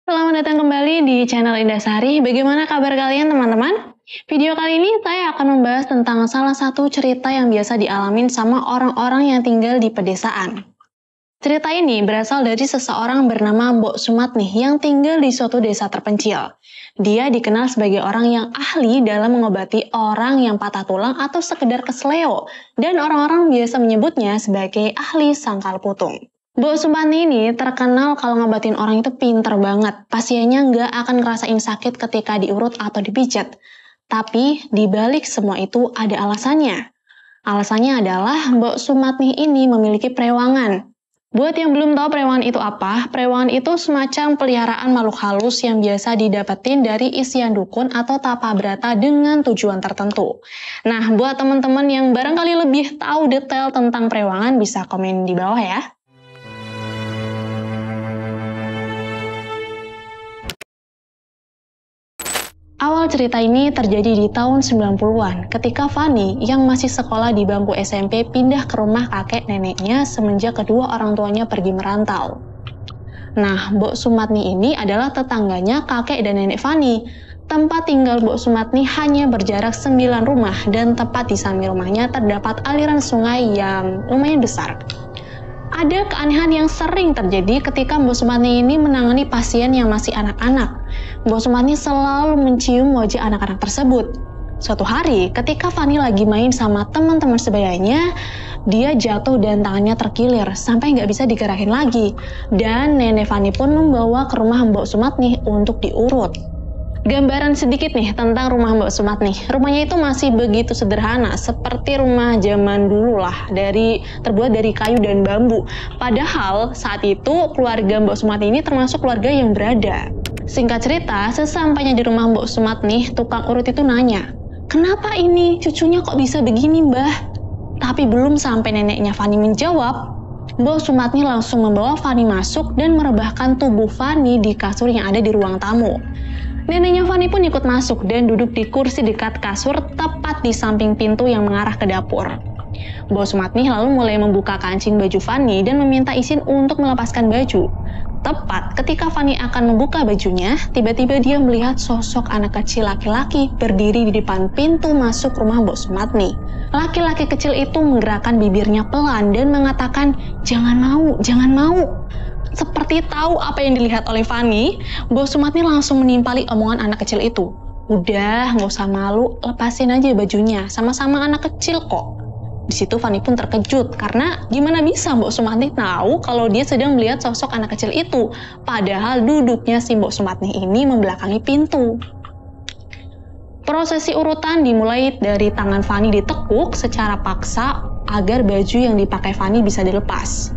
Selamat datang kembali di channel Indasari. Bagaimana kabar kalian teman-teman? Video kali ini saya akan membahas tentang salah satu cerita yang biasa dialamin sama orang-orang yang tinggal di pedesaan. Cerita ini berasal dari seseorang bernama Mbok Sumatnih yang tinggal di suatu desa terpencil. Dia dikenal sebagai orang yang ahli dalam mengobati orang yang patah tulang atau sekedar kesleo, dan orang-orang biasa menyebutnya sebagai ahli sangkal putung. Mbok Sumatnih ini terkenal kalau ngobatin orang itu pinter banget. Pasiennya nggak akan ngerasain sakit ketika diurut atau dipijat. Tapi di balik semua itu ada alasannya. Alasannya adalah Mbok Sumatnih ini memiliki perewangan. Buat yang belum tahu perewangan itu apa, perewangan itu semacam peliharaan makhluk halus yang biasa didapetin dari isian dukun atau tapa brata dengan tujuan tertentu. Nah, buat teman-teman yang barangkali lebih tahu detail tentang perewangan bisa komen di bawah ya. Awal cerita ini terjadi di tahun 90-an ketika Fanny yang masih sekolah di bangku SMP pindah ke rumah kakek neneknya semenjak kedua orang tuanya pergi merantau. Nah, Mbok Sumatnih ini adalah tetangganya kakek dan nenek Fanny. Tempat tinggal Mbok Sumatnih hanya berjarak 9 rumah dan tepat di samping rumahnya terdapat aliran sungai yang lumayan besar. Ada keanehan yang sering terjadi ketika Mbok Sumatnih ini menangani pasien yang masih anak-anak. Mbok Sumatnih selalu mencium wajah anak-anak tersebut. Suatu hari, ketika Fanny lagi main sama teman-teman sebayanya, dia jatuh dan tangannya terkilir sampai nggak bisa digerakin lagi. Dan nenek Fanny pun membawa ke rumah Mbok Sumatnih untuk diurut. Gambaran sedikit nih tentang rumah Mbok Sumatnih. Rumahnya itu masih begitu sederhana, seperti rumah zaman dulu lah, terbuat dari kayu dan bambu. Padahal saat itu keluarga Mbok Sumatnih ini termasuk keluarga yang berada. Singkat cerita, sesampainya di rumah Mbok Sumatnih, tukang urut itu nanya, "Kenapa ini? Cucunya kok bisa begini, Mbah?" Tapi belum sampai neneknya Fanny menjawab, Mbok Sumatnih langsung membawa Fanny masuk dan merebahkan tubuh Fanny di kasur yang ada di ruang tamu. Neneknya Fanny pun ikut masuk dan duduk di kursi dekat kasur tepat di samping pintu yang mengarah ke dapur. Mbok Sumatnih lalu mulai membuka kancing baju Fanny dan meminta izin untuk melepaskan baju. Tepat ketika Fanny akan membuka bajunya, tiba-tiba dia melihat sosok anak kecil laki-laki berdiri di depan pintu masuk rumah Mbok Sumatnih. Laki-laki kecil itu menggerakkan bibirnya pelan dan mengatakan, "Jangan mau, jangan mau." Seperti tahu apa yang dilihat oleh Fanny, Mbok Sumatnih langsung menimpali omongan anak kecil itu. "Udah, nggak usah malu, lepasin aja bajunya, sama-sama anak kecil kok." Di situ Fanny pun terkejut, karena gimana bisa Mbok Sumatnih tahu kalau dia sedang melihat sosok anak kecil itu, padahal duduknya si Mbok Sumatnih ini membelakangi pintu. Prosesi urutan dimulai dari tangan Fanny ditekuk secara paksa agar baju yang dipakai Fanny bisa dilepas.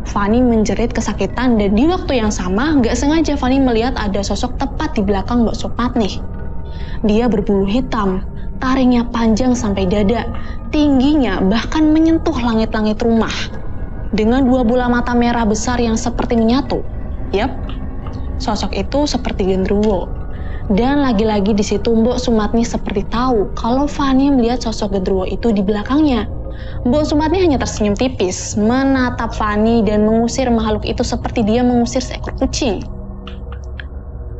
Fanny menjerit kesakitan dan di waktu yang sama nggak sengaja Fanny melihat ada sosok tepat di belakang Mbok Sumatnih. Dia berbulu hitam, taringnya panjang sampai dada, tingginya bahkan menyentuh langit-langit rumah. Dengan dua bola mata merah besar yang seperti menyatu. Yap, sosok itu seperti genderuwo. Dan lagi-lagi di situ Mbok Sumatnih seperti tahu kalau Fanny melihat sosok genderuwo itu di belakangnya. Mbok Sumatnih hanya tersenyum tipis, menatap Fanny dan mengusir makhluk itu seperti dia mengusir seekor kucing.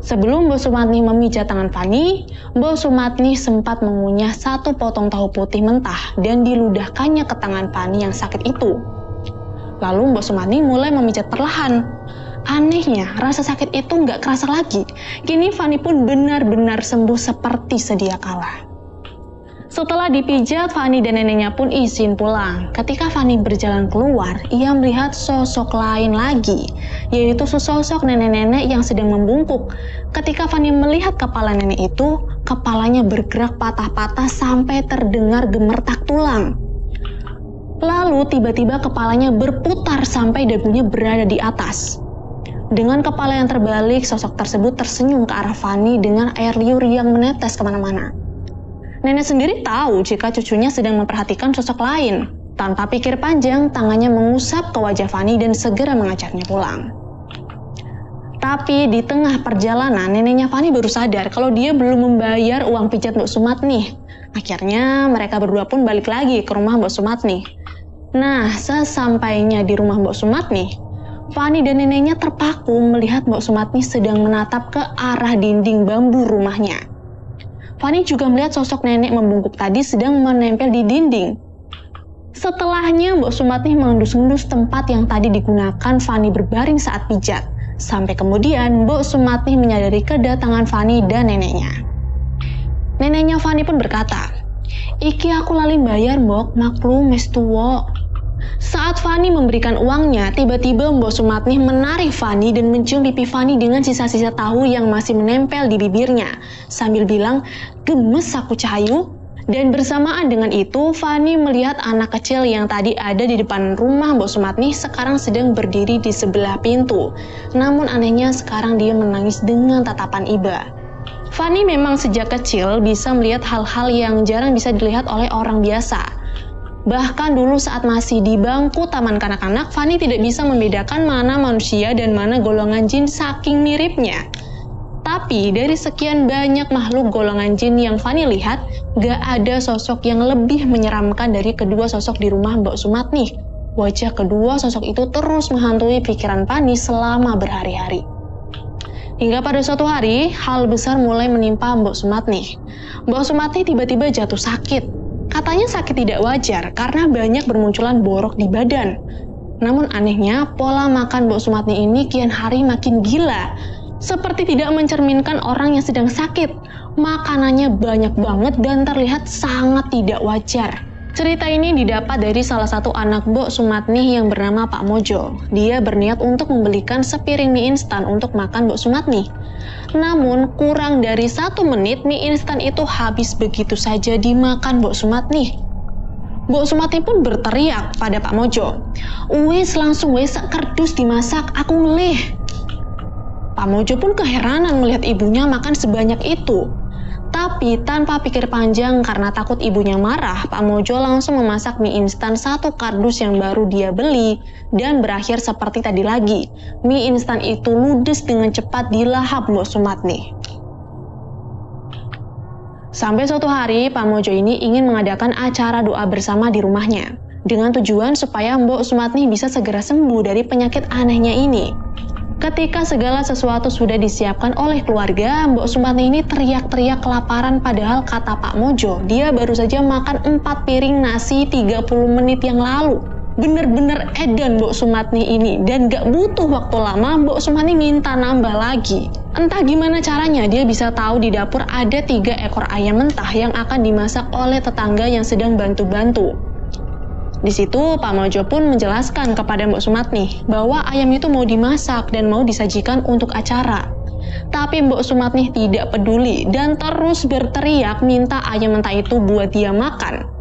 Sebelum Mbok Sumatnih memijat tangan Fanny, Mbok Sumatnih sempat mengunyah satu potong tahu putih mentah dan diludahkannya ke tangan Fanny yang sakit itu. Lalu Mbok Sumatnih mulai memijat perlahan. Anehnya, rasa sakit itu nggak kerasa lagi. Kini Fanny pun benar-benar sembuh seperti sedia kala. Setelah dipijat, Fanny dan neneknya pun izin pulang. Ketika Fanny berjalan keluar, ia melihat sosok lain lagi, yaitu sesosok nenek-nenek yang sedang membungkuk. Ketika Fanny melihat kepala nenek itu, kepalanya bergerak patah-patah sampai terdengar gemertak tulang. Lalu tiba-tiba kepalanya berputar sampai dagunya berada di atas. Dengan kepala yang terbalik, sosok tersebut tersenyum ke arah Fanny dengan air liur yang menetes kemana-mana. Nenek sendiri tahu jika cucunya sedang memperhatikan sosok lain. Tanpa pikir panjang, tangannya mengusap ke wajah Fanny dan segera mengajaknya pulang. Tapi di tengah perjalanan, neneknya Fanny baru sadar kalau dia belum membayar uang pijat Mbok Sumatnih. Akhirnya mereka berdua pun balik lagi ke rumah Mbok Sumatnih. Nah, sesampainya di rumah Mbok Sumatnih, Fani dan neneknya terpaku melihat Mbok Sumatni sedang menatap ke arah dinding bambu rumahnya. Fani juga melihat sosok nenek membungkuk tadi sedang menempel di dinding. Setelahnya Mbok Sumatni mengendus-endus tempat yang tadi digunakan Fani berbaring saat pijat. Sampai kemudian Mbok Sumatni menyadari kedatangan Fani dan neneknya. Neneknya Fani pun berkata, "Iki aku lali bayar Mbok, maklum mes tuwo." Saat Fani memberikan uangnya, tiba-tiba Mbok Sumatni menarik Fani dan mencium pipi Fani dengan sisa-sisa tahu yang masih menempel di bibirnya, sambil bilang, "Gemes aku Cahayu." Dan bersamaan dengan itu, Fani melihat anak kecil yang tadi ada di depan rumah Mbok Sumatni sekarang sedang berdiri di sebelah pintu. Namun anehnya sekarang dia menangis dengan tatapan iba. Fani memang sejak kecil bisa melihat hal-hal yang jarang bisa dilihat oleh orang biasa. Bahkan dulu saat masih di bangku taman kanak-kanak, Fani tidak bisa membedakan mana manusia dan mana golongan jin saking miripnya. Tapi dari sekian banyak makhluk golongan jin yang Fani lihat, gak ada sosok yang lebih menyeramkan dari kedua sosok di rumah Mbok Sumatni. Wajah kedua sosok itu terus menghantui pikiran Fani selama berhari-hari. Hingga pada suatu hari, hal besar mulai menimpa Mbok Sumatni. Mbok Sumatni tiba-tiba jatuh sakit. Katanya sakit tidak wajar karena banyak bermunculan borok di badan. Namun anehnya, pola makan Mbok Sumatni ini kian hari makin gila. Seperti tidak mencerminkan orang yang sedang sakit. Makanannya banyak banget dan terlihat sangat tidak wajar. Cerita ini didapat dari salah satu anak Mbok Sumatni yang bernama Pak Mojo. Dia berniat untuk membelikan sepiring mie instan untuk makan Mbok Sumatni. Namun, kurang dari 1 menit mie instan itu habis begitu saja dimakan Mbok Sumatni. Mbok Sumatni pun berteriak pada Pak Mojo, "Wes langsung wes kerdus dimasak, aku ngelih." Pak Mojo pun keheranan melihat ibunya makan sebanyak itu. Tapi tanpa pikir panjang karena takut ibunya marah, Pak Mojo langsung memasak mie instan 1 kardus yang baru dia beli dan berakhir seperti tadi lagi. Mie instan itu ludes dengan cepat di lahap Mbok Sumatni. Sampai suatu hari, Pak Mojo ini ingin mengadakan acara doa bersama di rumahnya dengan tujuan supaya Mbok Sumatni bisa segera sembuh dari penyakit anehnya ini. Ketika segala sesuatu sudah disiapkan oleh keluarga, Mbok Sumatni ini teriak-teriak kelaparan padahal kata Pak Mojo, dia baru saja makan 4 piring nasi 30 menit yang lalu. Bener-bener edan Mbok Sumatni ini dan gak butuh waktu lama Mbok Sumatni minta nambah lagi. Entah gimana caranya dia bisa tahu di dapur ada 3 ekor ayam mentah yang akan dimasak oleh tetangga yang sedang bantu-bantu. Di situ Pak Mojo pun menjelaskan kepada Mbok Sumatni bahwa ayam itu mau dimasak dan mau disajikan untuk acara. Tapi Mbok Sumatni tidak peduli dan terus berteriak minta ayam mentah itu buat dia makan.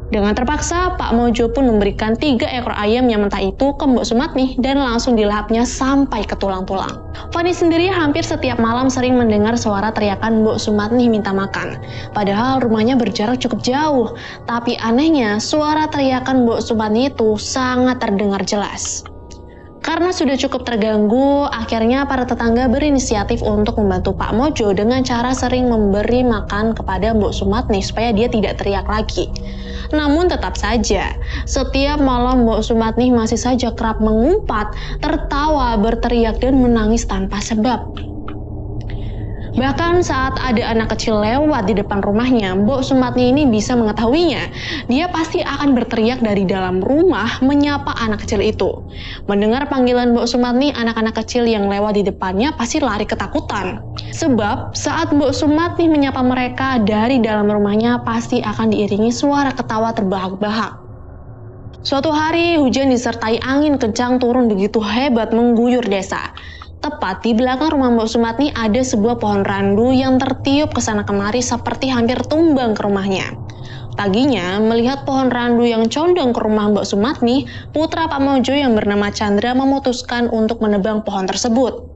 Dengan terpaksa, Pak Mojo pun memberikan 3 ekor ayam yang mentah itu ke Mbok Sumatni dan langsung dilahapnya sampai ke tulang-tulang. Fani sendiri hampir setiap malam sering mendengar suara teriakan Mbok Sumatni minta makan. Padahal rumahnya berjarak cukup jauh, tapi anehnya suara teriakan Mbok Sumatni itu sangat terdengar jelas. Karena sudah cukup terganggu, akhirnya para tetangga berinisiatif untuk membantu Pak Mojo dengan cara sering memberi makan kepada Mbok Sumatni supaya dia tidak teriak lagi. Namun tetap saja, setiap malam Mbok Sumatni masih saja kerap mengumpat, tertawa, berteriak, dan menangis tanpa sebab. Bahkan saat ada anak kecil lewat di depan rumahnya, Mbok Sumatni ini bisa mengetahuinya. Dia pasti akan berteriak dari dalam rumah menyapa anak kecil itu. Mendengar panggilan Mbok Sumatni, anak-anak kecil yang lewat di depannya pasti lari ketakutan. Sebab saat Mbok Sumatni menyapa mereka dari dalam rumahnya pasti akan diiringi suara ketawa terbahak-bahak. Suatu hari hujan disertai angin kencang turun begitu hebat mengguyur desa. Tepat di belakang rumah Mbok Sumatni ada sebuah pohon randu yang tertiup kesana kemari seperti hampir tumbang ke rumahnya. Paginya, melihat pohon randu yang condong ke rumah Mbok Sumatni, putra Pak Mojo yang bernama Chandra memutuskan untuk menebang pohon tersebut.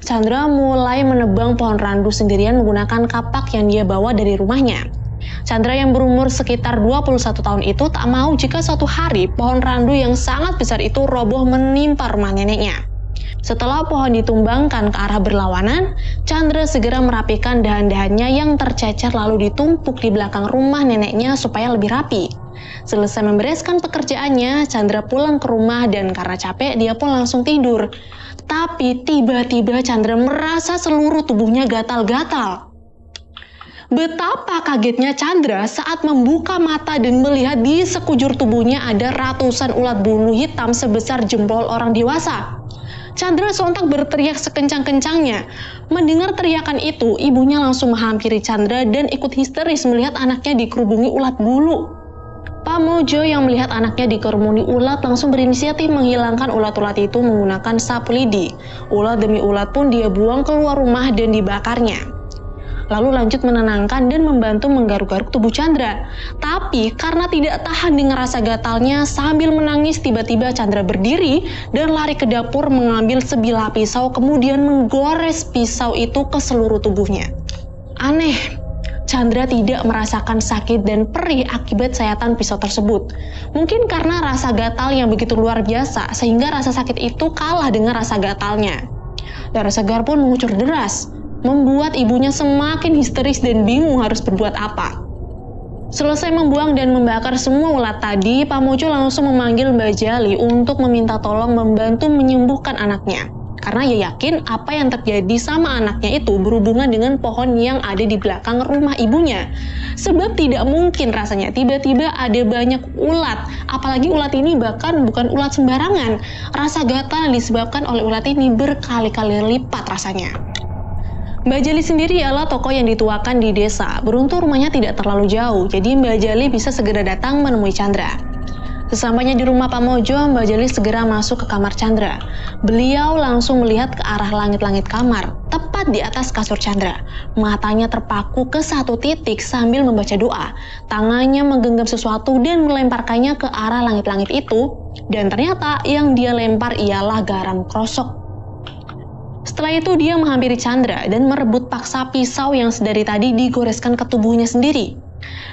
Chandra mulai menebang pohon randu sendirian menggunakan kapak yang dia bawa dari rumahnya. Chandra yang berumur sekitar 21 tahun itu tak mau jika suatu hari pohon randu yang sangat besar itu roboh menimpa rumah neneknya. Setelah pohon ditumbangkan ke arah berlawanan, Chandra segera merapikan dahan-dahannya yang tercecer lalu ditumpuk di belakang rumah neneknya supaya lebih rapi. Selesai membereskan pekerjaannya, Chandra pulang ke rumah dan karena capek dia pun langsung tidur. Tapi tiba-tiba Chandra merasa seluruh tubuhnya gatal-gatal. Betapa kagetnya Chandra saat membuka mata dan melihat di sekujur tubuhnya ada ratusan ulat bulu hitam sebesar jempol orang dewasa. Chandra sontak berteriak sekencang-kencangnya. Mendengar teriakan itu, ibunya langsung menghampiri Chandra dan ikut histeris melihat anaknya dikerubungi ulat bulu. Pak Mojo yang melihat anaknya dikerumuni ulat langsung berinisiatif menghilangkan ulat-ulat itu menggunakan sapu lidi. Ulat demi ulat pun dia buang keluar rumah dan dibakarnya. Lalu lanjut menenangkan dan membantu menggaruk-garuk tubuh Chandra. Tapi karena tidak tahan dengan rasa gatalnya, sambil menangis tiba-tiba Chandra berdiri dan lari ke dapur mengambil sebilah pisau kemudian menggores pisau itu ke seluruh tubuhnya. Aneh, Chandra tidak merasakan sakit dan perih akibat sayatan pisau tersebut. Mungkin karena rasa gatal yang begitu luar biasa sehingga rasa sakit itu kalah dengan rasa gatalnya. Darah segar pun mengucur deras, membuat ibunya semakin histeris dan bingung harus berbuat apa. Selesai membuang dan membakar semua ulat tadi, Pak Mojo langsung memanggil Mbak Jali untuk meminta tolong membantu menyembuhkan anaknya. Karena ia yakin apa yang terjadi sama anaknya itu berhubungan dengan pohon yang ada di belakang rumah ibunya. Sebab tidak mungkin rasanya tiba-tiba ada banyak ulat, apalagi ulat ini bahkan bukan ulat sembarangan. Rasa gatal yang disebabkan oleh ulat ini berkali-kali lipat rasanya. Mbak Jali sendiri adalah tokoh yang dituakan di desa. Beruntung rumahnya tidak terlalu jauh, jadi Mbak Jali bisa segera datang menemui Chandra. Sesampainya di rumah Pak Mojo, Mbak Jali segera masuk ke kamar Chandra. Beliau langsung melihat ke arah langit-langit kamar, tepat di atas kasur Chandra. Matanya terpaku ke satu titik sambil membaca doa. Tangannya menggenggam sesuatu dan melemparkannya ke arah langit-langit itu. Dan ternyata yang dia lempar ialah garam krosok. Setelah itu dia menghampiri Chandra dan merebut paksa pisau yang sedari tadi digoreskan ke tubuhnya sendiri.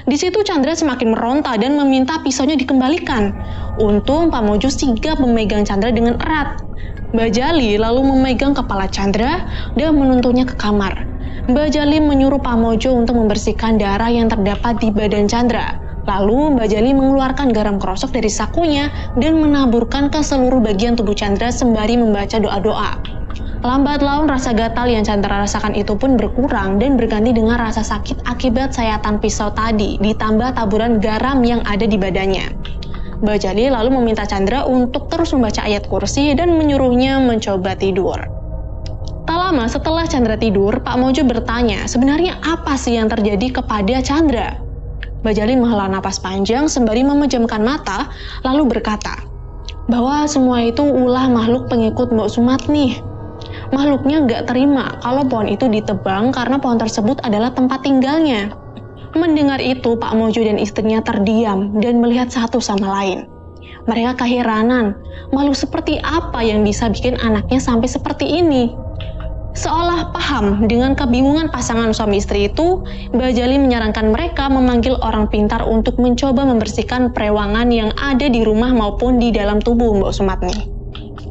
Di situ Chandra semakin meronta dan meminta pisaunya dikembalikan. Untung Pak Mojo sigap memegang Chandra dengan erat. Mbak Jali lalu memegang kepala Chandra dan menuntunnya ke kamar. Mbak Jali menyuruh Pak Mojo untuk membersihkan darah yang terdapat di badan Chandra. Lalu Mbak Jali mengeluarkan garam krosok dari sakunya dan menaburkan ke seluruh bagian tubuh Chandra sembari membaca doa-doa. Lambat laun rasa gatal yang Chandra rasakan itu pun berkurang dan berganti dengan rasa sakit akibat sayatan pisau tadi ditambah taburan garam yang ada di badannya. Mbak Jali lalu meminta Chandra untuk terus membaca ayat kursi dan menyuruhnya mencoba tidur. Tak lama setelah Chandra tidur, Pak Mojo bertanya sebenarnya apa sih yang terjadi kepada Chandra. Mbak Jali menghela napas panjang sembari memejamkan mata lalu berkata bahwa semua itu ulah makhluk pengikut Mbok Sumat nih. Makhluknya nggak terima kalau pohon itu ditebang karena pohon tersebut adalah tempat tinggalnya. Mendengar itu, Pak Mojo dan istrinya terdiam dan melihat satu sama lain. Mereka keheranan, makhluk seperti apa yang bisa bikin anaknya sampai seperti ini? Seolah paham dengan kebingungan pasangan suami istri itu, Mbak Jali menyarankan mereka memanggil orang pintar untuk mencoba membersihkan perewangan yang ada di rumah maupun di dalam tubuh Mbok Sumat nih.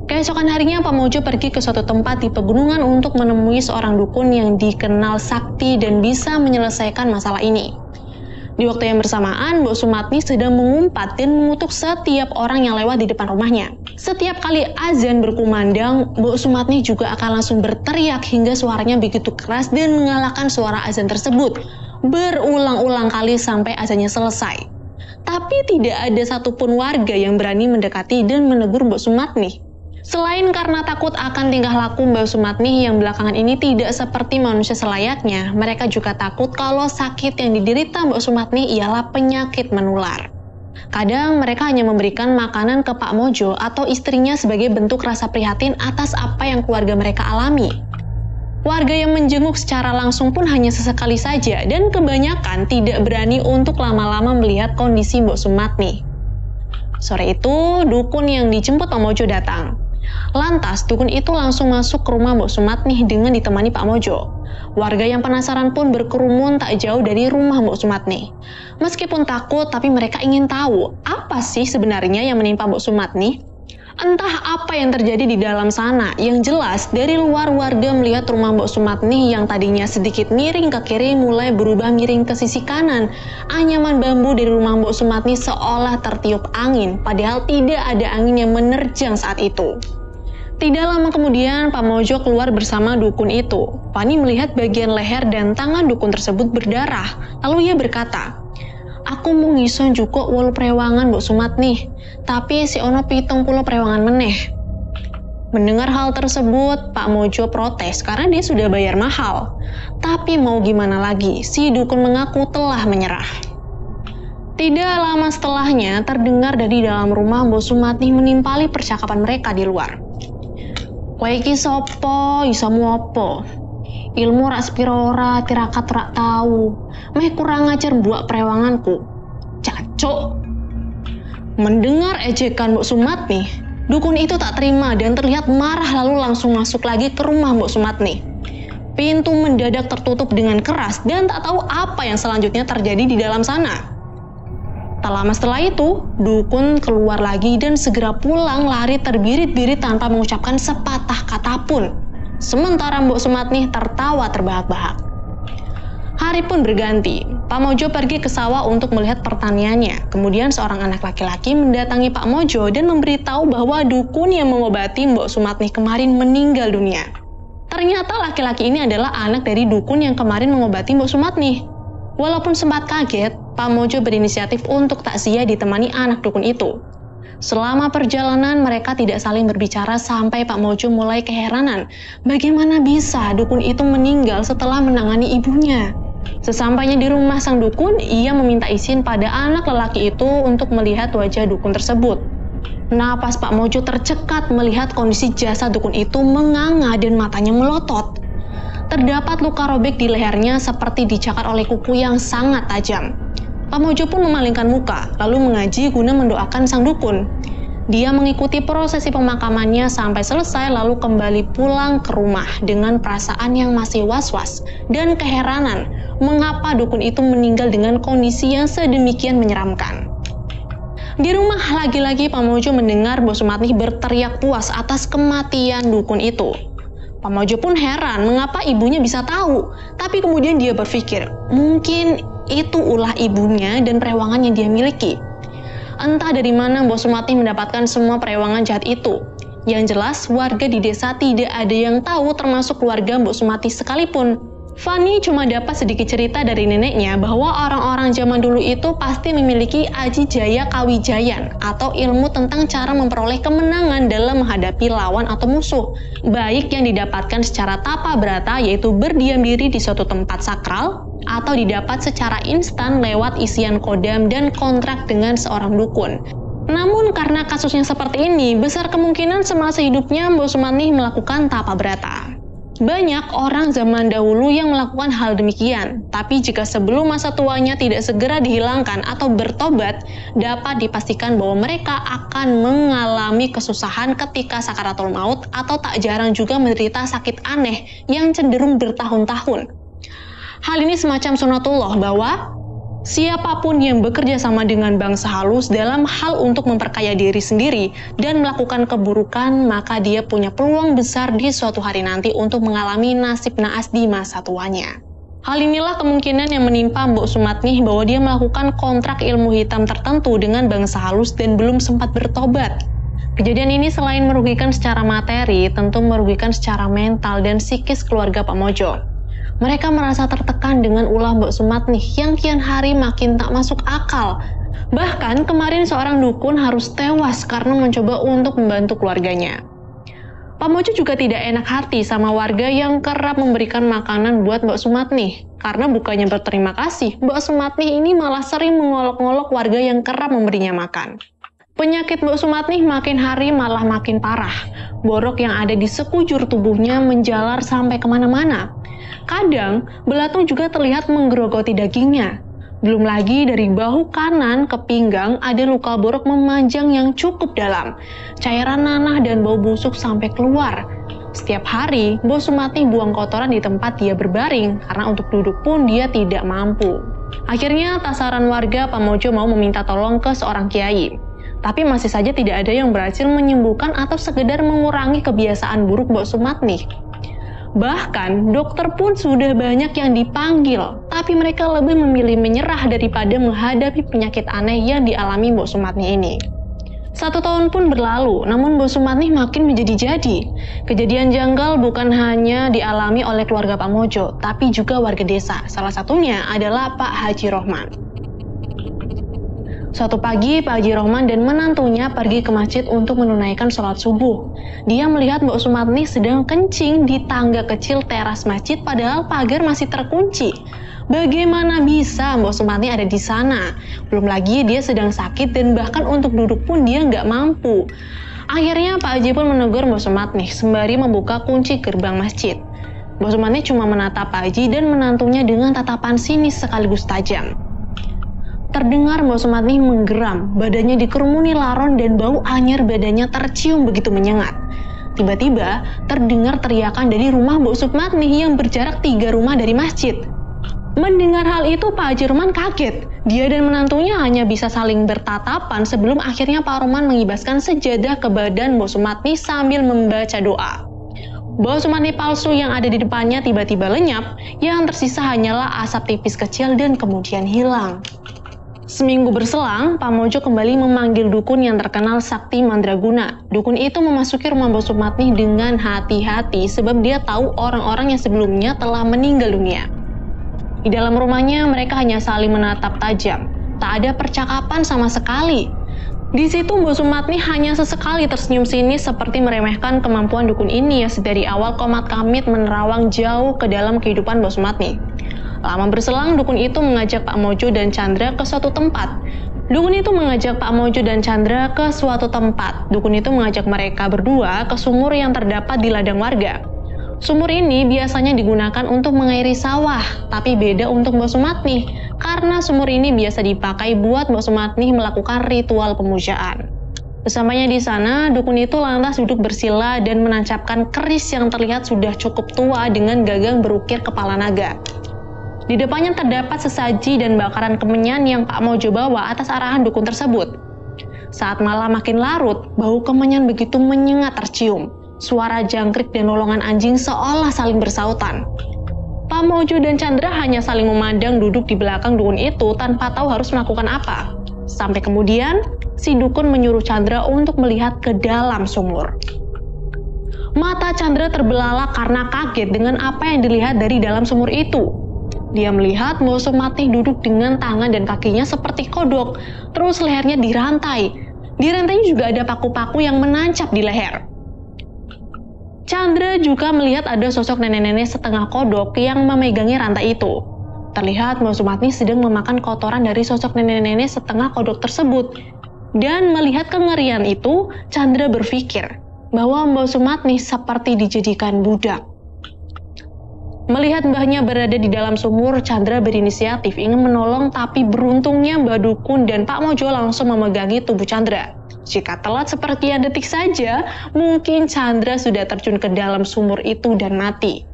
Keesokan harinya Pak Mojo pergi ke suatu tempat di pegunungan untuk menemui seorang dukun yang dikenal sakti dan bisa menyelesaikan masalah ini. Di waktu yang bersamaan, Mbok Sumatni sedang mengumpat dan mengutuk setiap orang yang lewat di depan rumahnya. Setiap kali azan berkumandang, Mbok Sumatni juga akan langsung berteriak hingga suaranya begitu keras dan mengalahkan suara azan tersebut. Berulang-ulang kali sampai azannya selesai. Tapi tidak ada satupun warga yang berani mendekati dan menegur Mbok Sumatni. Selain karena takut akan tingkah laku Mbak Sumatni yang belakangan ini tidak seperti manusia selayaknya, mereka juga takut kalau sakit yang diderita Mbak Sumatni ialah penyakit menular. Kadang mereka hanya memberikan makanan ke Pak Mojo atau istrinya sebagai bentuk rasa prihatin atas apa yang keluarga mereka alami. Warga yang menjenguk secara langsung pun hanya sesekali saja dan kebanyakan tidak berani untuk lama-lama melihat kondisi Mbak Sumatni. Sore itu, dukun yang dijemput Pak Mojo datang. Lantas, dukun itu langsung masuk ke rumah Mbok Sumatni dengan ditemani Pak Mojo. Warga yang penasaran pun berkerumun tak jauh dari rumah Mbok Sumatni. Meskipun takut, tapi mereka ingin tahu apa sih sebenarnya yang menimpa Mbok Sumatni. Entah apa yang terjadi di dalam sana, yang jelas dari luar warga melihat rumah Mbok Sumatnih yang tadinya sedikit miring ke kiri mulai berubah miring ke sisi kanan. Anyaman bambu dari rumah Mbok Sumatnih seolah tertiup angin, padahal tidak ada angin yang menerjang saat itu. Tidak lama kemudian, Pak Mojo keluar bersama dukun itu. Fani melihat bagian leher dan tangan dukun tersebut berdarah, lalu ia berkata, "Aku mau ngison juga walu prewangan Mbok Sumatnih, tapi si ono 70 prewangan meneh." Mendengar hal tersebut, Pak Mojo protes karena dia sudah bayar mahal. Tapi mau gimana lagi, si dukun mengaku telah menyerah. Tidak lama setelahnya, terdengar dari dalam rumah Mbok Sumatnih menimpali percakapan mereka di luar. "Kowe iki sopo, isamu opo? Ilmu rak sepiro ora, tirakat rak tahu. Meh kurang ajar buak prewanganku. Cacuk." Mendengar ejekan Mbok Sumatnih, dukun itu tak terima dan terlihat marah lalu langsung masuk lagi ke rumah Mbok Sumatnih. Pintu mendadak tertutup dengan keras dan tak tahu apa yang selanjutnya terjadi di dalam sana. Tak lama setelah itu, dukun keluar lagi dan segera pulang lari terbirit-birit tanpa mengucapkan sepatah kata pun. Sementara Mbok Sumatnih tertawa terbahak-bahak. Hari pun berganti. Pak Mojo pergi ke sawah untuk melihat pertaniannya. Kemudian seorang anak laki-laki mendatangi Pak Mojo dan memberitahu bahwa dukun yang mengobati Mbok Sumatnih kemarin meninggal dunia. Ternyata laki-laki ini adalah anak dari dukun yang kemarin mengobati Mbok Sumatnih. Walaupun sempat kaget, Pak Mojo berinisiatif untuk takziah ditemani anak dukun itu. Selama perjalanan mereka tidak saling berbicara sampai Pak Mojo mulai keheranan. Bagaimana bisa dukun itu meninggal setelah menangani ibunya? Sesampainya di rumah sang dukun, ia meminta izin pada anak lelaki itu untuk melihat wajah dukun tersebut. Napas Pak Mojo tercekat melihat kondisi jasad dukun itu menganga dan matanya melotot. Terdapat luka robek di lehernya seperti dicakar oleh kuku yang sangat tajam. Pak Mojo pun memalingkan muka, lalu mengaji guna mendoakan sang dukun. Dia mengikuti prosesi pemakamannya sampai selesai lalu kembali pulang ke rumah dengan perasaan yang masih was-was dan keheranan mengapa dukun itu meninggal dengan kondisi yang sedemikian menyeramkan. Di rumah lagi-lagi Pak Mojo mendengar Mbok Sumatnih berteriak puas atas kematian dukun itu. Pak Mojo pun heran mengapa ibunya bisa tahu, tapi kemudian dia berpikir, mungkin itu ulah ibunya dan prewangan yang dia miliki. Entah dari mana Mbok Sumatnih mendapatkan semua prewangan jahat itu. Yang jelas, warga di desa tidak ada yang tahu termasuk keluarga Mbok Sumatnih sekalipun. Fani cuma dapat sedikit cerita dari neneknya bahwa orang-orang zaman dulu itu pasti memiliki aji jaya kawijayan atau ilmu tentang cara memperoleh kemenangan dalam menghadapi lawan atau musuh, baik yang didapatkan secara tapa berata yaitu berdiam diri di suatu tempat sakral atau didapat secara instan lewat isian kodam dan kontrak dengan seorang dukun. Namun karena kasusnya seperti ini, besar kemungkinan semasa hidupnya Mbok Sumatnih melakukan tapa berata. Banyak orang zaman dahulu yang melakukan hal demikian, tapi jika sebelum masa tuanya tidak segera dihilangkan atau bertobat, dapat dipastikan bahwa mereka akan mengalami kesusahan ketika sakaratul maut atau tak jarang juga menderita sakit aneh yang cenderung bertahun-tahun. Hal ini semacam sunatullah bahwa siapapun yang bekerja sama dengan bangsa halus dalam hal untuk memperkaya diri sendiri dan melakukan keburukan, maka dia punya peluang besar di suatu hari nanti untuk mengalami nasib naas di masa tuanya. Hal inilah kemungkinan yang menimpa Mbok Sumatnih bahwa dia melakukan kontrak ilmu hitam tertentu dengan bangsa halus dan belum sempat bertobat. Kejadian ini selain merugikan secara materi, tentu merugikan secara mental dan psikis keluarga Pak Mojo. Mereka merasa tertekan dengan ulah Mbok Sumatnih yang kian hari makin tak masuk akal. Bahkan kemarin seorang dukun harus tewas karena mencoba untuk membantu keluarganya. Pak Mojo juga tidak enak hati sama warga yang kerap memberikan makanan buat Mbok Sumatnih. Karena bukannya berterima kasih, Mbok Sumatnih ini malah sering mengolok-ngolok warga yang kerap memberinya makan. Penyakit Mbok Sumatnih makin hari malah makin parah. Borok yang ada di sekujur tubuhnya menjalar sampai kemana-mana. Kadang, belatung juga terlihat menggerogoti dagingnya. Belum lagi dari bahu kanan ke pinggang ada luka borok memanjang yang cukup dalam. Cairan nanah dan bau busuk sampai keluar. Setiap hari, Mbok Sumatnih buang kotoran di tempat dia berbaring, karena untuk duduk pun dia tidak mampu. Akhirnya, atas saran warga, Pak Mojo mau meminta tolong ke seorang kiai. Tapi masih saja tidak ada yang berhasil menyembuhkan atau sekedar mengurangi kebiasaan buruk Mbok Sumatnih. Bahkan, dokter pun sudah banyak yang dipanggil, tapi mereka lebih memilih menyerah daripada menghadapi penyakit aneh yang dialami Mbok Sumatnih ini. 1 tahun pun berlalu, namun Mbok Sumatnih makin menjadi-jadi. Kejadian janggal bukan hanya dialami oleh keluarga Pak Mojo, tapi juga warga desa. Salah satunya adalah Pak Haji Rohman. Suatu pagi, Pak Haji Rohman dan menantunya pergi ke masjid untuk menunaikan sholat subuh. Dia melihat Mbok Sumatnih sedang kencing di tangga kecil teras masjid padahal pagar masih terkunci. Bagaimana bisa Mbok Sumatnih ada di sana? Belum lagi dia sedang sakit dan bahkan untuk duduk pun dia nggak mampu. Akhirnya Pak Haji pun menegur Mbok Sumatnih sembari membuka kunci gerbang masjid. Mbok Sumatnih cuma menatap Pak Haji dan menantunya dengan tatapan sinis sekaligus tajam. Terdengar Mbok Sumatnih menggeram, badannya dikerumuni laron dan bau anyir badannya tercium begitu menyengat. Tiba-tiba terdengar teriakan dari rumah Mbok Sumatnih yang berjarak 3 rumah dari masjid. Mendengar hal itu, Pak Haji Rohman kaget. Dia dan menantunya hanya bisa saling bertatapan sebelum akhirnya Pak Rohman mengibaskan sejadah ke badan Mbok Sumatnih sambil membaca doa. Mbok Sumatnih palsu yang ada di depannya tiba-tiba lenyap, yang tersisa hanyalah asap tipis kecil dan kemudian hilang. Seminggu berselang, Pak Mojo kembali memanggil dukun yang terkenal Sakti Mandraguna. Dukun itu memasuki rumah Mbok Sumatnih dengan hati-hati sebab dia tahu orang-orang yang sebelumnya telah meninggal dunia. Di dalam rumahnya, mereka hanya saling menatap tajam. Tak ada percakapan sama sekali. Di situ Mbok Sumatnih hanya sesekali tersenyum sinis seperti meremehkan kemampuan dukun ini yang sedari awal komat kamit menerawang jauh ke dalam kehidupan Mbok Sumatnih. Lama berselang, dukun itu mengajak Pak Mojo dan Chandra ke suatu tempat. Dukun itu mengajak mereka berdua ke sumur yang terdapat di ladang warga. Sumur ini biasanya digunakan untuk mengairi sawah, tapi beda untuk Mbok Sumatnih, karena sumur ini biasa dipakai buat Mbok Sumatnih melakukan ritual pemujaan. Bersamanya di sana, dukun itu lantas duduk bersila dan menancapkan keris yang terlihat sudah cukup tua dengan gagang berukir kepala naga. Di depannya terdapat sesaji dan bakaran kemenyan yang Pak Mojo bawa atas arahan dukun tersebut. Saat malam makin larut, bau kemenyan begitu menyengat tercium. Suara jangkrik dan lolongan anjing seolah saling bersautan. Pak Mojo dan Chandra hanya saling memandang duduk di belakang dukun itu tanpa tahu harus melakukan apa. Sampai kemudian, si dukun menyuruh Chandra untuk melihat ke dalam sumur. Mata Chandra terbelalak karena kaget dengan apa yang dilihat dari dalam sumur itu. Dia melihat Mbok Sumatnih duduk dengan tangan dan kakinya seperti kodok, terus lehernya dirantai. Di rantainya juga ada paku-paku yang menancap di leher. Chandra juga melihat ada sosok nenek-nenek setengah kodok yang memegangi rantai itu. Terlihat Mbok Sumatnih sedang memakan kotoran dari sosok nenek-nenek setengah kodok tersebut. Dan melihat kengerian itu, Chandra berpikir bahwa Mbok Sumatnih seperti dijadikan budak. Melihat mbahnya berada di dalam sumur, Chandra berinisiatif ingin menolong, tapi beruntungnya Mbak Dukun dan Pak Mojo langsung memegangi tubuh Chandra. Jika telat sepersekian detik saja, mungkin Chandra sudah terjun ke dalam sumur itu dan mati.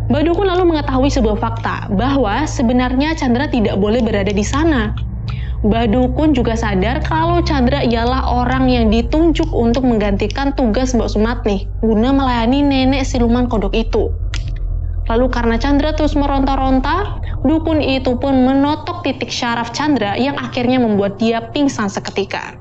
Mbak Dukun lalu mengetahui sebuah fakta, bahwa sebenarnya Chandra tidak boleh berada di sana. Mbak Dukun juga sadar kalau Chandra ialah orang yang ditunjuk untuk menggantikan tugas Mbok Sumatnih, guna melayani nenek siluman kodok itu. Lalu karena Chandra terus meronta-ronta, dukun itu pun menotok titik syaraf Chandra yang akhirnya membuat dia pingsan seketika.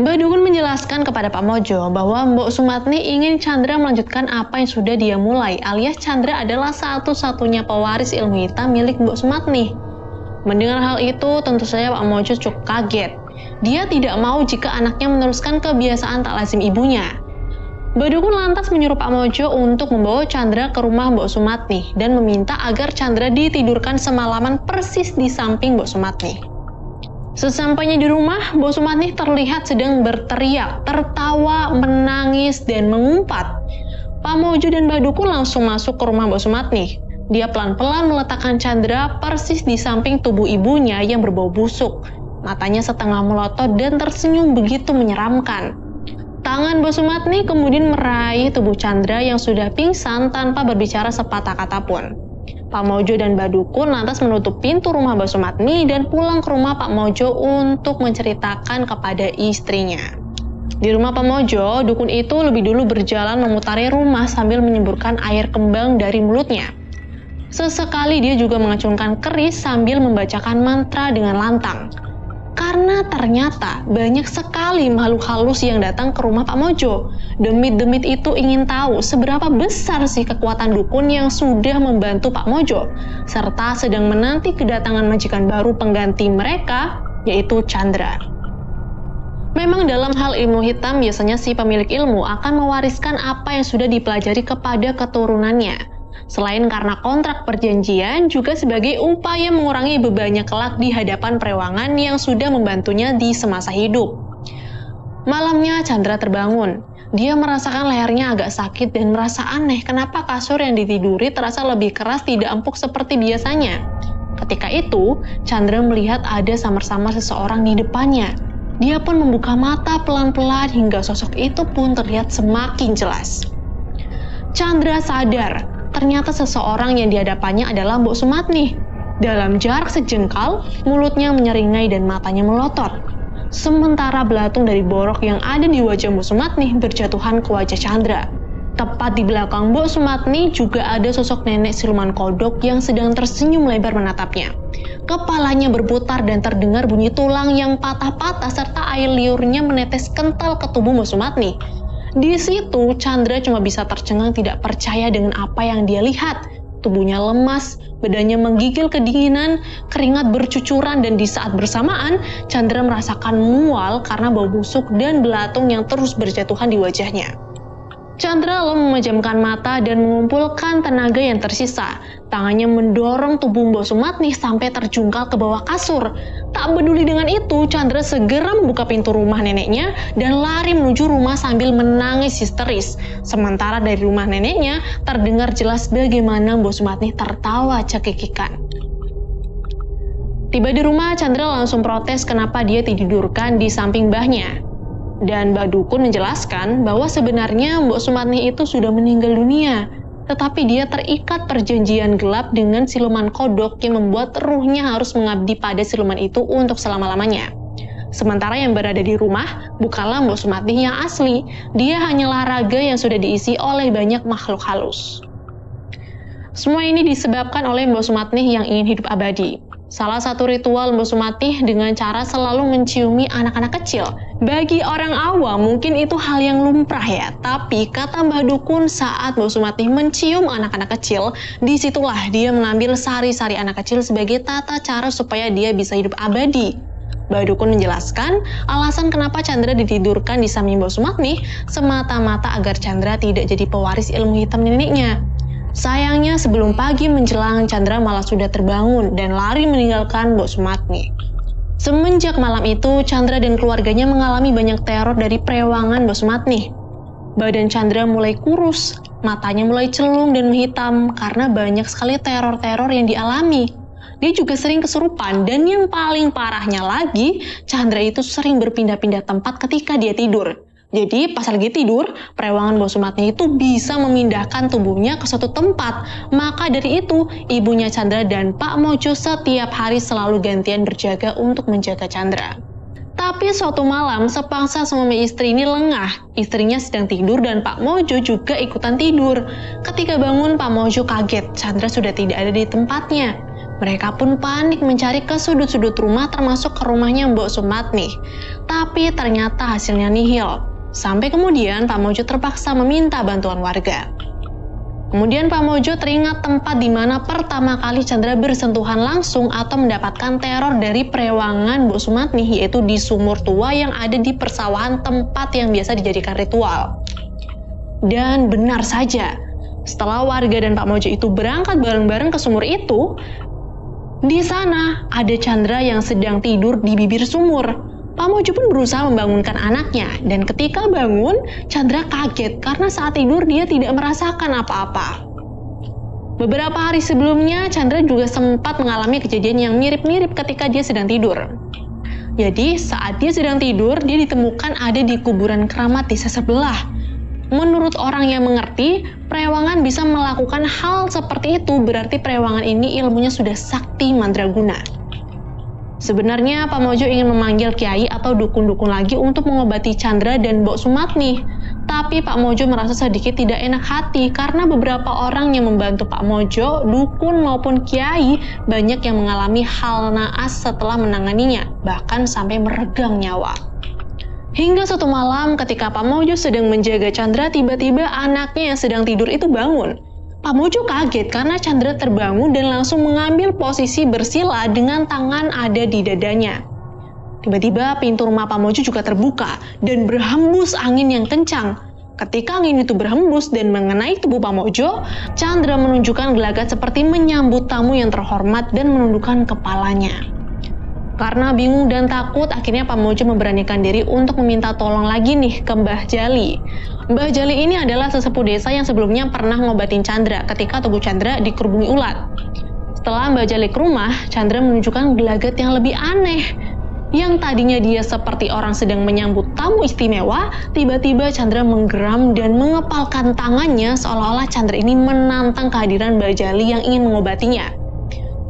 Mbak Dukun menjelaskan kepada Pak Mojo bahwa Mbok Sumatnih ingin Chandra melanjutkan apa yang sudah dia mulai, alias Chandra adalah satu-satunya pewaris ilmu hitam milik Mbok Sumatnih. Mendengar hal itu, tentu saja Pak Mojo cukup kaget. Dia tidak mau jika anaknya meneruskan kebiasaan tak lazim ibunya. Mbak Dukun lantas menyuruh Pak Mojo untuk membawa Chandra ke rumah Mbok Sumatnih dan meminta agar Chandra ditidurkan semalaman persis di samping Mbok Sumatnih. Sesampainya di rumah, Mbok Sumatnih terlihat sedang berteriak, tertawa, menangis, dan mengumpat. Pak Mojo dan Mbak Dukun langsung masuk ke rumah Mbok Sumatnih. Dia pelan-pelan meletakkan Chandra persis di samping tubuh ibunya yang berbau busuk. Matanya setengah melotot dan tersenyum begitu menyeramkan. Tangan Mbok Sumatnih kemudian meraih tubuh Chandra yang sudah pingsan tanpa berbicara sepatah kata pun. Pak Mojo dan Mbak Dukun lantas menutup pintu rumah Mbak Sumatni dan pulang ke rumah Pak Mojo untuk menceritakan kepada istrinya. Di rumah Pak Mojo, Dukun itu lebih dulu berjalan memutari rumah sambil menyemburkan air kembang dari mulutnya. Sesekali dia juga mengacungkan keris sambil membacakan mantra dengan lantang. Karena ternyata banyak sekali makhluk halus yang datang ke rumah Pak Mojo. Demit-demit itu ingin tahu seberapa besar sih kekuatan Dukun yang sudah membantu Pak Mojo, serta sedang menanti kedatangan majikan baru pengganti mereka, yaitu Chandra. Memang dalam hal ilmu hitam biasanya si pemilik ilmu akan mewariskan apa yang sudah dipelajari kepada keturunannya. Selain karena kontrak perjanjian, juga sebagai upaya mengurangi bebannya kelak di hadapan perewangan yang sudah membantunya di semasa hidup. Malamnya Chandra terbangun. Dia merasakan lehernya agak sakit dan merasa aneh kenapa kasur yang ditiduri terasa lebih keras tidak empuk seperti biasanya. Ketika itu, Chandra melihat ada samar-samar seseorang di depannya. Dia pun membuka mata pelan-pelan hingga sosok itu pun terlihat semakin jelas. Chandra sadar, ternyata seseorang yang di hadapannya adalah Mbok Sumatni. Dalam jarak sejengkal, mulutnya menyeringai dan matanya melotot. Sementara belatung dari borok yang ada di wajah Mbok Sumatni berjatuhan ke wajah Chandra. Tepat di belakang Mbok Sumatni juga ada sosok nenek siluman kodok yang sedang tersenyum lebar menatapnya. Kepalanya berputar dan terdengar bunyi tulang yang patah-patah serta air liurnya menetes kental ke tubuh Mbok Sumatni. Di situ, Chandra cuma bisa tercengang tidak percaya dengan apa yang dia lihat. Tubuhnya lemas, badannya menggigil kedinginan, keringat bercucuran, dan di saat bersamaan, Chandra merasakan mual karena bau busuk dan belatung yang terus berjatuhan di wajahnya. Chandra lalu memejamkan mata dan mengumpulkan tenaga yang tersisa. Tangannya mendorong tubuh Mbok Sumatni sampai terjungkal ke bawah kasur. Tak peduli dengan itu, Chandra segera membuka pintu rumah neneknya dan lari menuju rumah sambil menangis histeris. Sementara dari rumah neneknya terdengar jelas bagaimana Mbok Sumatni tertawa cekikikan. Tiba di rumah, Chandra langsung protes kenapa dia ditidurkan di samping mbahnya. Dan Mbak Dukun menjelaskan bahwa sebenarnya Mbok Sumatni itu sudah meninggal dunia, tetapi dia terikat perjanjian gelap dengan siluman kodok yang membuat ruhnya harus mengabdi pada siluman itu untuk selama-lamanya. Sementara yang berada di rumah bukanlah Mbok Sumatni yang asli, dia hanyalah raga yang sudah diisi oleh banyak makhluk halus. Semua ini disebabkan oleh Mbok Sumatni yang ingin hidup abadi. Salah satu ritual Mbok Sumatni dengan cara selalu menciumi anak-anak kecil. Bagi orang awam mungkin itu hal yang lumrah ya, tapi kata Mbak Dukun saat Mbok Sumatni mencium anak-anak kecil, disitulah dia mengambil sari-sari anak kecil sebagai tata cara supaya dia bisa hidup abadi. Mbak Dukun menjelaskan alasan kenapa Chandra ditidurkan di samping Mbok Sumatni semata-mata agar Chandra tidak jadi pewaris ilmu hitam neneknya. Sayangnya sebelum pagi menjelang, Chandra malah sudah terbangun dan lari meninggalkan Mbok Sumatni. Semenjak malam itu, Chandra dan keluarganya mengalami banyak teror dari perewangan Mbok Sumatni. Badan Chandra mulai kurus, matanya mulai celung dan menghitam karena banyak sekali teror-teror yang dialami. Dia juga sering kesurupan dan yang paling parahnya lagi, Chandra itu sering berpindah-pindah tempat ketika dia tidur. Jadi pas lagi tidur, perewangan Mbok Sumatni itu bisa memindahkan tubuhnya ke suatu tempat. Maka dari itu, ibunya Chandra dan Pak Mojo setiap hari selalu gantian berjaga untuk menjaga Chandra. Tapi suatu malam, sepangsa suami istri ini lengah. Istrinya sedang tidur dan Pak Mojo juga ikutan tidur. Ketika bangun, Pak Mojo kaget, Chandra sudah tidak ada di tempatnya. Mereka pun panik mencari ke sudut-sudut rumah termasuk ke rumahnya Mbok Sumatni. Tapi ternyata hasilnya nihil. Sampai kemudian Pak Mojo terpaksa meminta bantuan warga. Kemudian Pak Mojo teringat tempat di mana pertama kali Chandra bersentuhan langsung atau mendapatkan teror dari perewangan Mbok Sumatni, yaitu di sumur tua yang ada di persawahan tempat yang biasa dijadikan ritual. Dan benar saja, setelah warga dan Pak Mojo itu berangkat bareng-bareng ke sumur itu, di sana ada Chandra yang sedang tidur di bibir sumur. Pak Mojo pun berusaha membangunkan anaknya, dan ketika bangun, Chandra kaget karena saat tidur dia tidak merasakan apa-apa. Beberapa hari sebelumnya, Chandra juga sempat mengalami kejadian yang mirip-mirip ketika dia sedang tidur. Jadi, saat dia sedang tidur, dia ditemukan ada di kuburan keramat desa sebelah. Menurut orang yang mengerti, Prewangan bisa melakukan hal seperti itu berarti Prewangan ini ilmunya sudah sakti mandraguna. Sebenarnya Pak Mojo ingin memanggil kiai atau dukun-dukun lagi untuk mengobati Chandra dan Mbok Sumatni. Tapi Pak Mojo merasa sedikit tidak enak hati karena beberapa orang yang membantu Pak Mojo, dukun maupun kiai, banyak yang mengalami hal naas setelah menanganinya, bahkan sampai meregang nyawa. Hingga suatu malam ketika Pak Mojo sedang menjaga Chandra, tiba-tiba anaknya yang sedang tidur itu bangun. Pak Mojo kaget karena Chandra terbangun dan langsung mengambil posisi bersila dengan tangan ada di dadanya. Tiba-tiba pintu rumah Pak Mojo juga terbuka dan berhembus angin yang kencang. Ketika angin itu berhembus dan mengenai tubuh Pak Mojo, Chandra menunjukkan gelagat seperti menyambut tamu yang terhormat dan menundukkan kepalanya. Karena bingung dan takut, akhirnya Pak Mojo memberanikan diri untuk meminta tolong lagi nih ke Mbah Jali. Mbah Jali ini adalah sesepuh desa yang sebelumnya pernah ngobatin Chandra ketika tubuh Chandra dikerubungi ulat. Setelah Mbah Jali ke rumah, Chandra menunjukkan gelagat yang lebih aneh. Yang tadinya dia seperti orang sedang menyambut tamu istimewa, tiba-tiba Chandra menggeram dan mengepalkan tangannya seolah-olah Chandra ini menantang kehadiran Mbah Jali yang ingin mengobatinya.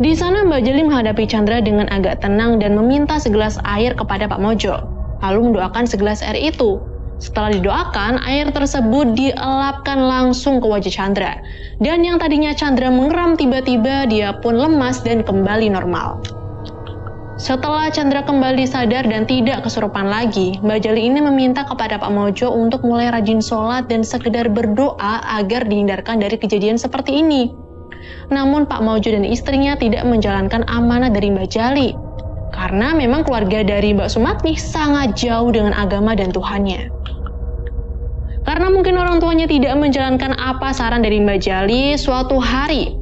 Di sana Mbah Jali menghadapi Chandra dengan agak tenang dan meminta segelas air kepada Pak Mojo, lalu mendoakan segelas air itu. Setelah didoakan, air tersebut dielapkan langsung ke wajah Chandra. Dan yang tadinya Chandra mengeram tiba-tiba dia pun lemas dan kembali normal. Setelah Chandra kembali sadar dan tidak kesurupan lagi, Mbah Jali ini meminta kepada Pak Mojo untuk mulai rajin sholat dan sekedar berdoa agar dihindarkan dari kejadian seperti ini. Namun Pak Mojo dan istrinya tidak menjalankan amanah dari Mbah Jali, karena memang keluarga dari Mbak Sumatni sangat jauh dengan agama dan Tuhannya. Karena mungkin orang tuanya tidak menjalankan apa saran dari Mbah Jali, suatu hari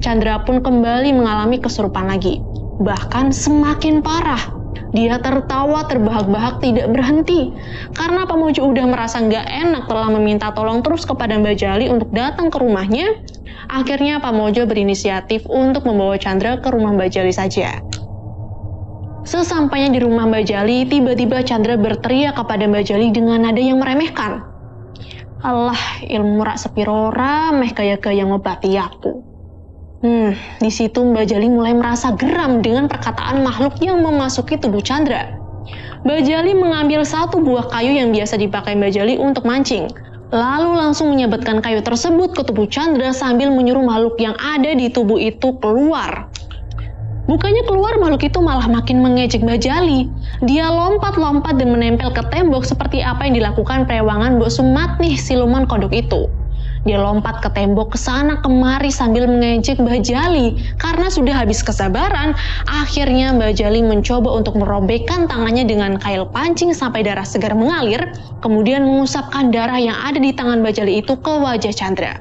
Chandra pun kembali mengalami kesurupan lagi. Bahkan semakin parah. Dia tertawa terbahak-bahak tidak berhenti. Karena Pak Mojo udah merasa nggak enak telah meminta tolong terus kepada Mbah Jali untuk datang ke rumahnya, akhirnya Pak Mojo berinisiatif untuk membawa Chandra ke rumah Mbah Jali saja. Sesampainya di rumah Mbah Jali, tiba-tiba Chandra berteriak kepada Mbah Jali dengan nada yang meremehkan. "Allah, ilmu rak sepirora meh gaya-gaya ngobati aku." Di situ Mbah Jali mulai merasa geram dengan perkataan makhluk yang memasuki tubuh Chandra. Mbah Jali mengambil satu buah kayu yang biasa dipakai Mbah Jali untuk mancing, lalu langsung menyabetkan kayu tersebut ke tubuh Chandra sambil menyuruh makhluk yang ada di tubuh itu keluar. Bukannya keluar, makhluk itu malah makin mengejek Mbah Jali. Dia lompat-lompat dan menempel ke tembok seperti apa yang dilakukan Prewangan Mbok Sumatni siluman kodok itu. Dia lompat ke tembok kesana kemari sambil mengejek Mbah Jali. Karena sudah habis kesabaran, akhirnya Mbah Jali mencoba untuk merobekkan tangannya dengan kail pancing sampai darah segar mengalir, kemudian mengusapkan darah yang ada di tangan Mbah Jali itu ke wajah Chandra.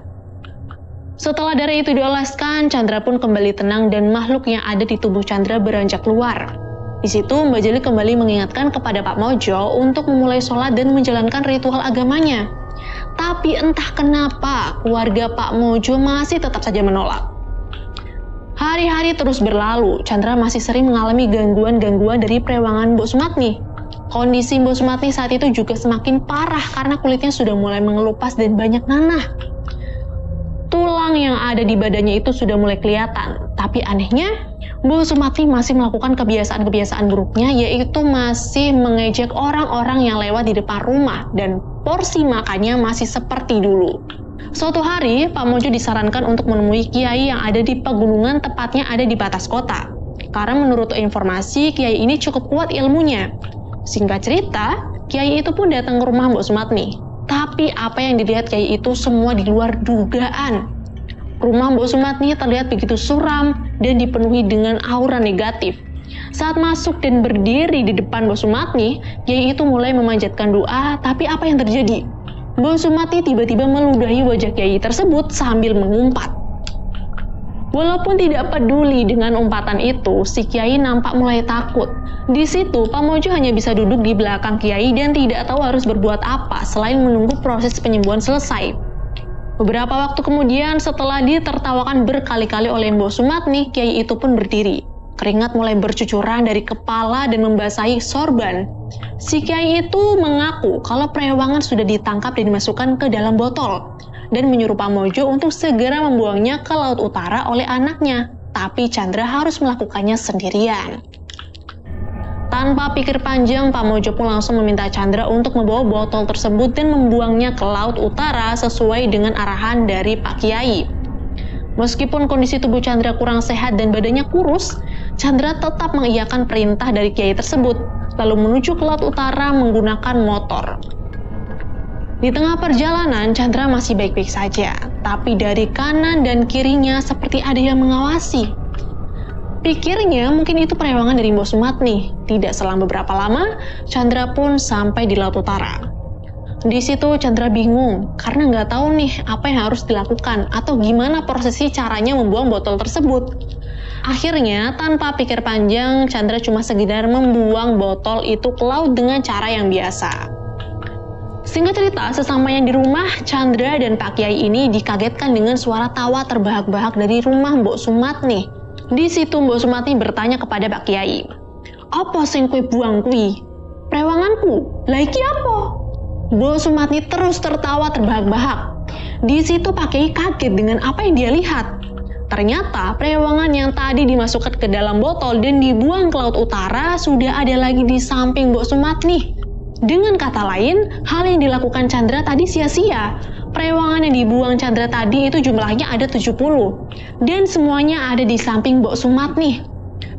Setelah darah itu dioleskan, Chandra pun kembali tenang dan makhluk yang ada di tubuh Chandra beranjak keluar. Di situ Mbah Jali kembali mengingatkan kepada Pak Mojo untuk memulai sholat dan menjalankan ritual agamanya. Tapi entah kenapa keluarga Pak Mojo masih tetap saja menolak. Hari-hari terus berlalu, Chandra masih sering mengalami gangguan-gangguan dari Prewangan Mbok Sumatni. Kondisi Mbok Sumatni saat itu juga semakin parah karena kulitnya sudah mulai mengelupas dan banyak nanah. Tulang yang ada di badannya itu sudah mulai kelihatan. Tapi anehnya, Mbok Sumatni masih melakukan kebiasaan-kebiasaan buruknya, yaitu masih mengejek orang-orang yang lewat di depan rumah dan porsi makannya masih seperti dulu. Suatu hari, Pak Mojo disarankan untuk menemui kiai yang ada di pegunungan, tepatnya ada di batas kota. Karena menurut informasi, kiai ini cukup kuat ilmunya. Singkat cerita, kiai itu pun datang ke rumah Mbok Sumatni. Tapi apa yang dilihat kiai itu semua di luar dugaan. Rumah Mbok Sumatni terlihat begitu suram dan dipenuhi dengan aura negatif. Saat masuk dan berdiri di depan Mbok Sumatni, kiai itu mulai memanjatkan doa, tapi apa yang terjadi? Mbok Sumatni tiba-tiba meludahi wajah kiai tersebut sambil mengumpat. Walaupun tidak peduli dengan umpatan itu, si kiai nampak mulai takut. Di situ, Pak Mojo hanya bisa duduk di belakang kiai dan tidak tahu harus berbuat apa selain menunggu proses penyembuhan selesai. Beberapa waktu kemudian, setelah ditertawakan berkali-kali oleh Mbok Sumatni, kiai itu pun berdiri. Keringat mulai bercucuran dari kepala dan membasahi sorban. Si kiai itu mengaku kalau Prewangan sudah ditangkap dan dimasukkan ke dalam botol dan menyuruh Pak Mojo untuk segera membuangnya ke Laut Utara oleh anaknya. Tapi Chandra harus melakukannya sendirian. Tanpa pikir panjang, Pak Mojo pun langsung meminta Chandra untuk membawa botol tersebut dan membuangnya ke Laut Utara sesuai dengan arahan dari Pak Kiai. Meskipun kondisi tubuh Chandra kurang sehat dan badannya kurus, Chandra tetap mengiyakan perintah dari Kiai tersebut, lalu menuju ke Laut Utara menggunakan motor. Di tengah perjalanan, Chandra masih baik-baik saja, tapi dari kanan dan kirinya seperti ada yang mengawasi. Pikirnya mungkin itu Prewangan dari Mbok Sumatni. Tidak selang beberapa lama, Chandra pun sampai di Laut Utara. Di situ Chandra bingung karena nggak tahu nih apa yang harus dilakukan atau gimana prosesi caranya membuang botol tersebut. Akhirnya tanpa pikir panjang, Chandra cuma sekedar membuang botol itu ke laut dengan cara yang biasa. Singkat cerita, sesampainya di rumah, Chandra dan Pak Kiai ini dikagetkan dengan suara tawa terbahak-bahak dari rumah Mbok Sumatni. Di situ Mbok Sumatni bertanya kepada Pak Kiai, "Apa sing kowe buang kuwi? Prewanganku, lah iki apa?" Mbok Sumatni terus tertawa terbahak-bahak. Di situ Pak Kiai kaget dengan apa yang dia lihat. Ternyata Prewangan yang tadi dimasukkan ke dalam botol dan dibuang ke Laut Utara sudah ada lagi di samping Mbok Sumatni. Dengan kata lain, hal yang dilakukan Chandra tadi sia-sia. Prewangan yang dibuang Chandra tadi itu jumlahnya ada 70. Dan semuanya ada di samping Mbok Sumatni.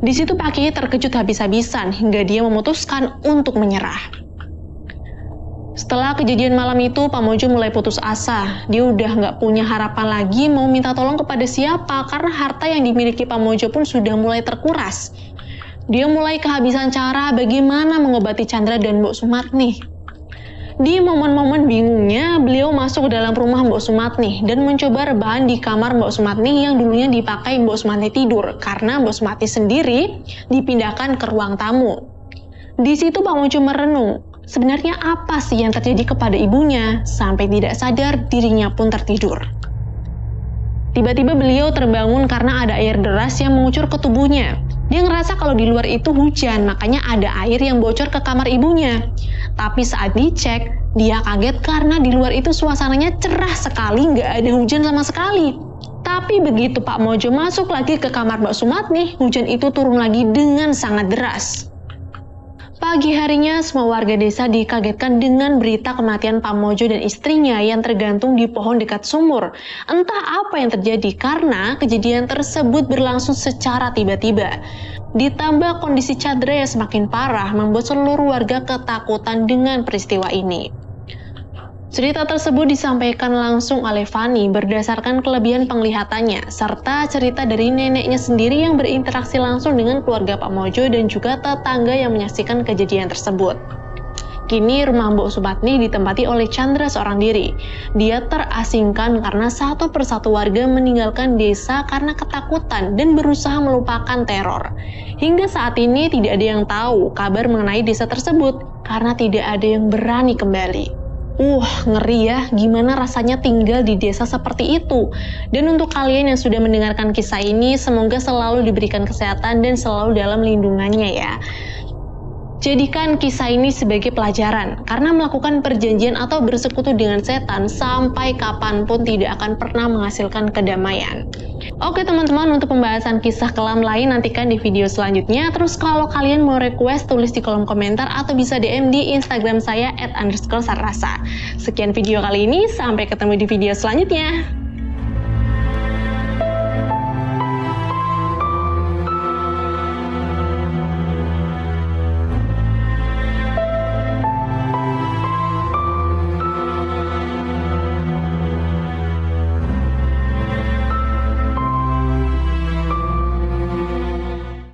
Di situ Pak Kiai terkejut habis-habisan hingga dia memutuskan untuk menyerah. Setelah kejadian malam itu, Pak Mojo mulai putus asa. Dia udah nggak punya harapan lagi mau minta tolong kepada siapa karena harta yang dimiliki Pak Mojo pun sudah mulai terkuras. Dia mulai kehabisan cara bagaimana mengobati Chandra dan Mbok Sumatni. Di momen-momen bingungnya, beliau masuk ke dalam rumah Mbok Sumatni dan mencoba rebahan di kamar Mbok Sumatni yang dulunya dipakai Mbok Sumatni tidur karena Mbok Sumatni sendiri dipindahkan ke ruang tamu. Di situ Pak Mojo merenung. Sebenarnya apa sih yang terjadi kepada ibunya? Sampai tidak sadar dirinya pun tertidur. Tiba-tiba beliau terbangun karena ada air deras yang mengucur ke tubuhnya. Dia ngerasa kalau di luar itu hujan, makanya ada air yang bocor ke kamar ibunya. Tapi saat dicek, dia kaget karena di luar itu suasananya cerah sekali, nggak ada hujan sama sekali. Tapi begitu Pak Mojo masuk lagi ke kamar Mbak Sumatni, hujan itu turun lagi dengan sangat deras. Pagi harinya, semua warga desa dikagetkan dengan berita kematian Pak Mojo dan istrinya yang tergantung di pohon dekat sumur. Entah apa yang terjadi karena kejadian tersebut berlangsung secara tiba-tiba. Ditambah kondisi Chandra yang semakin parah membuat seluruh warga ketakutan dengan peristiwa ini. Cerita tersebut disampaikan langsung oleh Fani berdasarkan kelebihan penglihatannya, serta cerita dari neneknya sendiri yang berinteraksi langsung dengan keluarga Pak Mojo dan juga tetangga yang menyaksikan kejadian tersebut. Kini rumah Mbok Sumatni ditempati oleh Chandra seorang diri. Dia terasingkan karena satu persatu warga meninggalkan desa karena ketakutan dan berusaha melupakan teror. Hingga saat ini tidak ada yang tahu kabar mengenai desa tersebut karena tidak ada yang berani kembali. Ngeri ya, gimana rasanya tinggal di desa seperti itu. Dan untuk kalian yang sudah mendengarkan kisah ini, semoga selalu diberikan kesehatan dan selalu dalam lindungannya ya. Jadikan kisah ini sebagai pelajaran, karena melakukan perjanjian atau bersekutu dengan setan sampai kapanpun tidak akan pernah menghasilkan kedamaian. Oke teman-teman, untuk pembahasan kisah kelam lain nantikan di video selanjutnya. Terus kalau kalian mau request, tulis di kolom komentar atau bisa DM di Instagram saya @_sarrasa. Sekian video kali ini, sampai ketemu di video selanjutnya.